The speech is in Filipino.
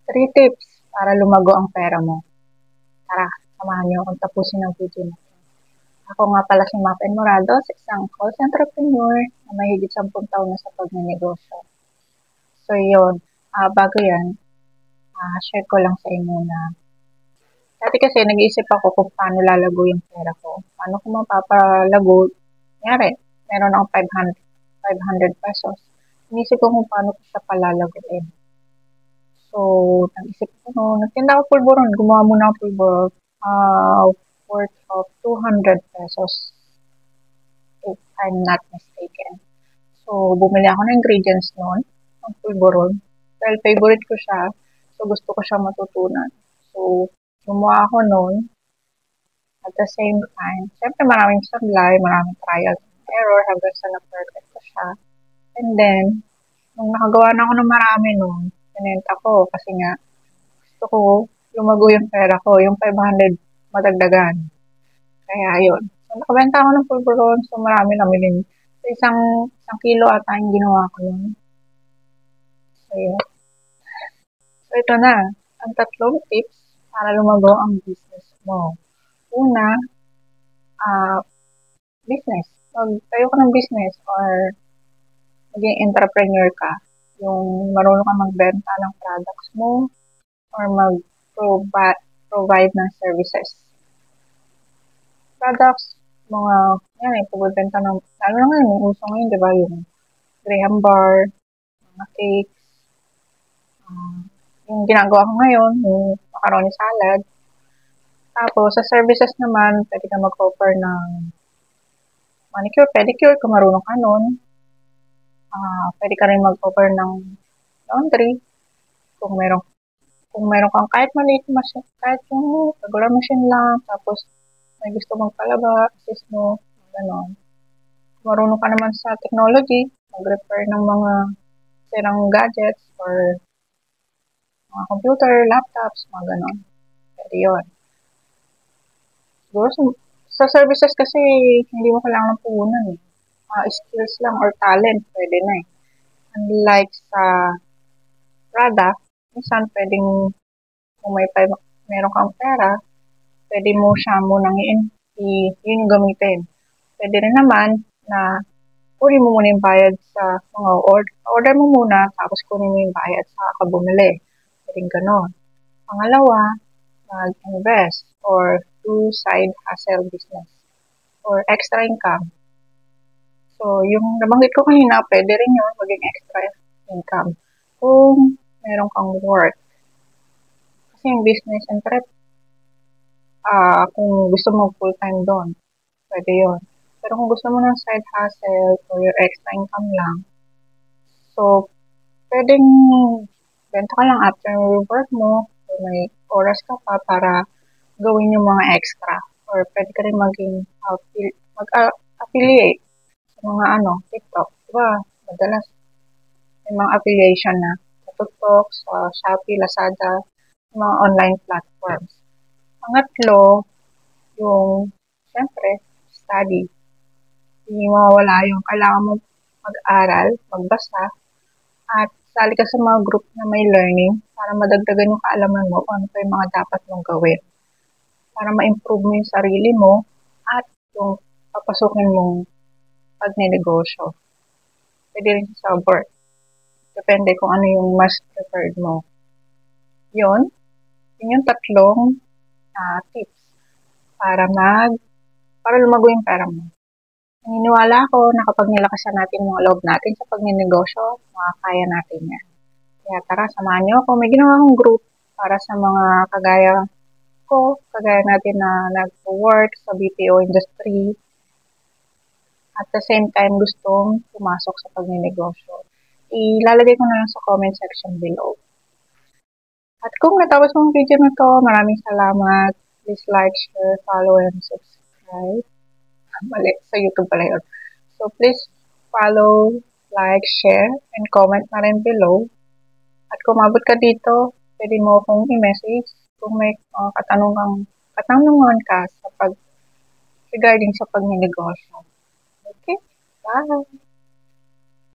3 tips para lumago ang pera mo. Tara, samahan niyo akong tapusin ang video na. Ako nga pala si Mapen Morado, isang call center entrepreneur na may higit 10 taon na sa pagnenegosyo. So yun, bago yan, share ko lang sa inyo na dati kasi nag-iisip ako kung paano lalago yung pera ko. Paano ko mapapalago. Kunyari, meron akong 500 pesos. Inisip ko kung paano ko siya palalaguin. So, nag-isip ko nagtinda ako pulburon. Gumawa muna ako pulburon. Worth of 200 pesos. If I'm not mistaken. So, bumili ako ng ingredients noon. Ng pulburon. Dahil favorite ko siya. So, gusto ko siya matutunan. So, gumawa ako noon. At the same time, syempre maraming sablay, maraming trial and error hanggang sa na-perfect ko siya. And then, nung nakagawa na ako ng marami noon, pinenta ko kasi nga gusto ko lumago yung pera ko, yung 500 madagdagan. Kaya yun. So, nakabenta ako ng pulburon, so marami namili. So, isang kilo ata yung ginawa ko yun. So, yun. So, ito na. Ang 3 tips para lumago ang business mo. Una, business. Magtayo ka ng business or maging entrepreneur ka. Yung marunong ka magbenta ng products mo or mag-provide ng services. Products, yan pagbebenta ng, lalo na ngayon, uso ngayon, di ba, yung graham bar, mga cakes, yung ginagawa ko ngayon, yung macaroni salad. Tapos, sa services naman, pwede ka mag-offer ng manicure, pedicure, kung marunong ka nun. Pwede ka rin mag-offer ng laundry, kung meron kang kahit maliit machine, kahit yung regular machine lang, tapos may gusto mong palaba, assist mo, gano'n. Kung marunong ka naman sa technology, mag-repair ng mga sirang gadgets or mga computer, laptops, mga gano'n. Pwede yun. Siguro sa services kasi, hindi mo kailangan ng puhunan eh. Skills lang or talent, pwede na eh. Unlike sa product, minsan pwedeng kung meron kang pera, pwede mo siya munang yun yung gamitin. Pwede rin naman na kunin mo muna yung bayad sa mga order mo muna, tapos kunin mo yung bayad sa kabumili. Pwedeng ganon. Pangalawa, mag-invest or do side hustle business or extra income. So, yung nabanggit ko kanina, pwede rin yun maging extra income kung meron kang work. Kasi yung business and trip, kung gusto mo full-time doon, pwede yun. Pero kung gusto mo ng side hustle or your extra income lang, so, pwedeng benta ka lang after work mo, or may oras ka pa para gawin yung mga extra. Or pwede ka rin maging mag-affiliate sa mga TikTok. Diba? Madalas may mga affiliation na sa TikTok, sa Shopee, Lazada, mga online platforms. Pangatlo, yung, syempre, study. Hindi mawawala yung kailangan mo mag-aral, magbasa, at sali ka sa mga group na may learning para madagdagan yung kaalaman mo kung ano pa yung mga dapat mong gawin. Para ma-improve mo yung sarili mo at yung papasukin mong pagnenegosyo. Pwede rin sa work. Depende kung ano yung mas preferred mo. Yun yung 3 tips para lumago yung pera mo. Naniniwala ako na kapag nilakasan natin yung loob natin sa pagninegosyo, makakaya natin yan. Kaya tara, samahan niyo ako. May ginawa akong group para sa mga kagaya natin na nag-work sa BPO industry. At the same time, gustong pumasok sa pagninegosyo. Ilalagay ko na lang sa comment section below. At kung natapos mo ang video na to, maraming salamat. Please like, share, follow, and subscribe. Mali, sa YouTube pala yun. So, please follow, like, share, and comment na rin below. At kung mabot ka dito, pwede mo akong i-message kung may katanungan ka regarding sa pagninegosyo. Okay? Bye!